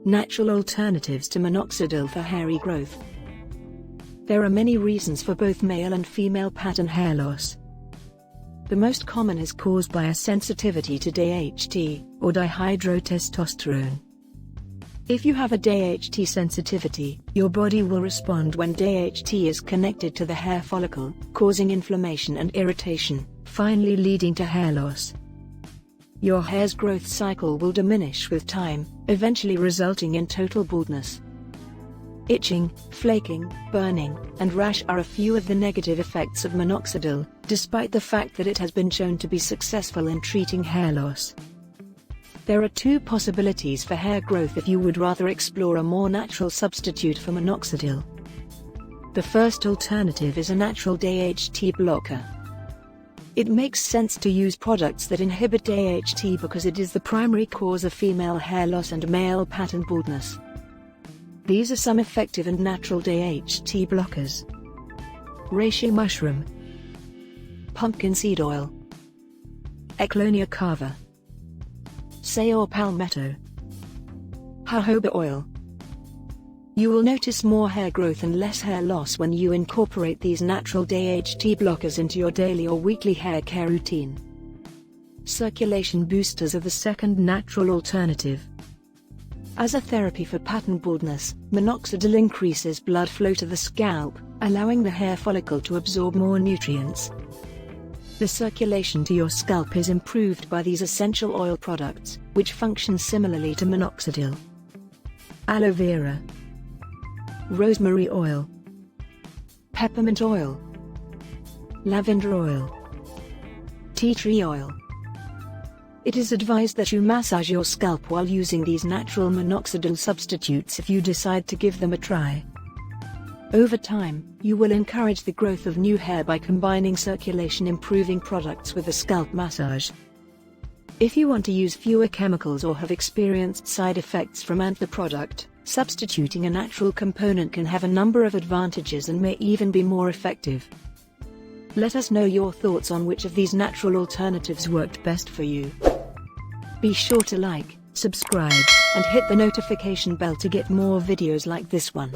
Natural alternatives to minoxidil for hair regrowth. There are many reasons for both male and female pattern hair loss. The most common is caused by a sensitivity to DHT, or dihydrotestosterone. If you have a DHT sensitivity, your body will respond when DHT is connected to the hair follicle, causing inflammation and irritation, finally leading to hair loss. Your hair's growth cycle will diminish with time, eventually resulting in total baldness. Itching, flaking, burning, and rash are a few of the negative effects of minoxidil, despite the fact that it has been shown to be successful in treating hair loss. There are two possibilities for hair growth if you would rather explore a more natural substitute for minoxidil. The first alternative is a natural DHT blocker. It makes sense to use products that inhibit DHT because it is the primary cause of female hair loss and male pattern baldness. These are some effective and natural DHT blockers: reishi mushroom, pumpkin seed oil, Eclonia cava, Sayor palmetto, jojoba oil. You will notice more hair growth and less hair loss when you incorporate these natural DHT blockers into your daily or weekly hair care routine. Circulation boosters are the second natural alternative. As a therapy for pattern baldness, minoxidil increases blood flow to the scalp, allowing the hair follicle to absorb more nutrients. The circulation to your scalp is improved by these essential oil products, which function similarly to minoxidil. Aloe vera, rosemary oil, peppermint oil, lavender oil, tea tree oil. It is advised that you massage your scalp while using these natural minoxidil substitutes if you decide to give them a try. Over time, you will encourage the growth of new hair by combining circulation-improving products with a scalp massage. If you want to use fewer chemicals or have experienced side effects from the product, substituting a natural component can have a number of advantages and may even be more effective. Let us know your thoughts on which of these natural alternatives worked best for you. Be sure to like, subscribe, and hit the notification bell to get more videos like this one.